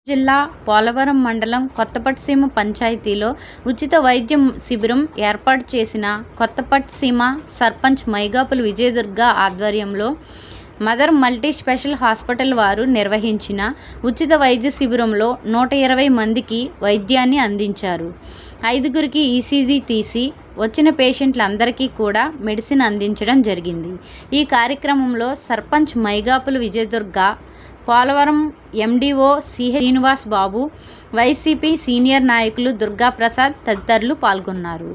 జిల్లా పోలవరం మండలం కొత్తపట్సీమ పంచాయతీలో ఉచిత వైద్యం శిబిరం ఏర్పాటు చేసిన కొత్తపట్సీమ సర్పంచ్ మైగాపుల విజయదుర్గ ఆధ్వర్యంలో మదర్ మల్టీ స్పెషల్ హాస్పిటల్ వారు నిర్వహించిన ఉచిత వైద్య శిబిరంలో 120 మందికి వైద్యాన్ని అందించారు. 5గురికి ఈసీజీ తీసి వచ్చిన పేషెంట్లందరికీ కూడా మెడిసిన్ అందించడం జరిగింది. ఈ కార్యక్రమంలో సర్పంచ్ మైగాపుల విజయదుర్గ, పోలవరం ఎండీఓ శ్రీనివాస్ బాబు, వైసీపీ సీనియర్ నాయకులు దుర్గా ప్రసాద్ తదితరులు పాల్గొన్నారు.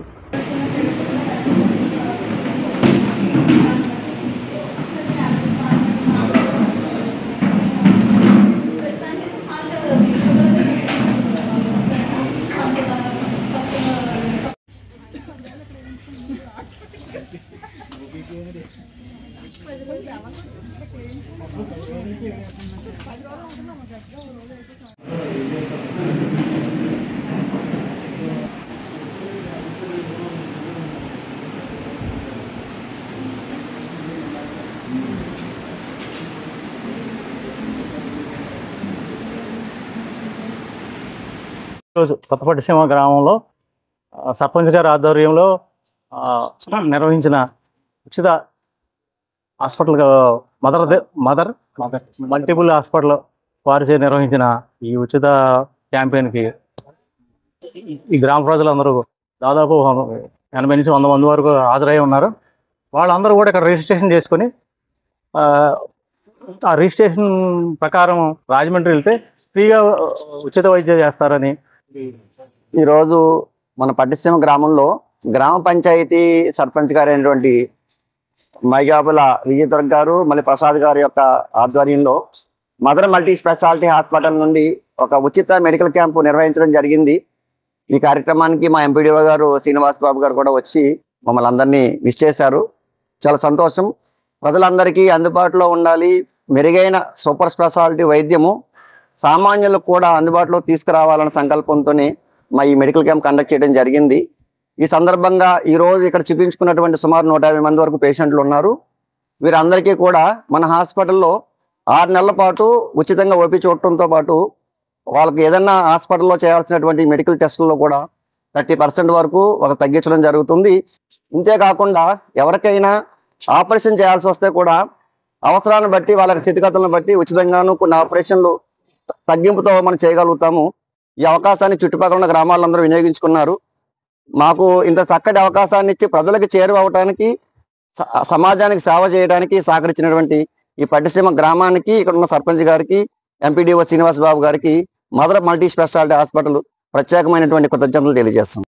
కొత్తపట్సీమ గ్రామంలో సర్పంచ్ గారి ఆధ్వర్యంలో నిర్వహించిన ఉచిత హాస్పిటల్ మదర్ మల్టిపుల్ హాస్పిటల్ వారిచే నిర్వహించిన ఈ ఉచిత క్యాంపెయిన్కి ఈ గ్రామ ప్రజలందరూ దాదాపు 80 నుంచి 100 మంది వరకు హాజరై ఉన్నారు. వాళ్ళందరూ కూడా ఇక్కడ రిజిస్ట్రేషన్ చేసుకొని ఆ రిజిస్ట్రేషన్ ప్రకారం రాజమండ్రి వెళ్తే ఫ్రీగా ఉచిత వైద్యం చేస్తారని ఈరోజు మన పట్టిసీమ గ్రామంలో గ్రామ పంచాయతీ సర్పంచ్ గారు అయినటువంటి మైగాపుల విజయదుర్గ గారు మళ్ళీ ప్రసాద్ గారి యొక్క ఆధ్వర్యంలో మదర్ మల్టీ స్పెషాలిటీ హాస్పిటల్ నుండి ఒక ఉచిత మెడికల్ క్యాంపు నిర్వహించడం జరిగింది. ఈ కార్యక్రమానికి మా ఎంపీడీఓ గారు శ్రీనివాస్ బాబు గారు కూడా వచ్చి మమ్మల్ని అందరినీ విష్ చేశారు. చాలా సంతోషం. ప్రజలందరికీ అందుబాటులో ఉండాలి, మెరుగైన సూపర్ స్పెషాలిటీ వైద్యము సామాన్యులకు కూడా అందుబాటులో తీసుకురావాలన్న సంకల్పంతోనే మా ఈ మెడికల్ క్యాంప్ కండక్ట్ చేయడం జరిగింది. ఈ సందర్భంగా ఈరోజు ఇక్కడ చూపించుకున్నటువంటి సుమారు 150 మంది వరకు పేషెంట్లు ఉన్నారు. వీరందరికీ కూడా మన హాస్పిటల్లో 6 నెలల పాటు ఉచితంగా ఓపీ చూడటంతో పాటు వాళ్ళకి ఏదన్నా హాస్పిటల్లో చేయాల్సినటువంటి మెడికల్ టెస్టుల్లో కూడా 30% వరకు వాళ్ళకి తగ్గించడం జరుగుతుంది. ఇంతేకాకుండా ఎవరికైనా ఆపరేషన్ చేయాల్సి వస్తే కూడా అవసరాన్ని బట్టి వాళ్ళకి స్థితిగతులను బట్టి ఉచితంగాను కొన్ని ఆపరేషన్లు తగ్గింపుతో మనం చేయగలుగుతాము. ఈ అవకాశాన్ని చుట్టుపక్కల ఉన్న గ్రామాలందరూ వినియోగించుకున్నారు. మాకు ఇంత చక్కటి అవకాశాన్ని ఇచ్చి ప్రజలకు చేరువవటానికి, సమాజానికి సేవ చేయడానికి సహకరించినటువంటి ఈ పట్టిసీమ గ్రామానికి, ఇక్కడ ఉన్న సర్పంచ్ గారికి, ఎంపీడీఓ శ్రీనివాస్ బాబు గారికి మదర్ మల్టీ స్పెషాలిటీ హాస్పిటల్ ప్రత్యేకమైనటువంటి కృతజ్ఞతలు తెలియజేస్తాం.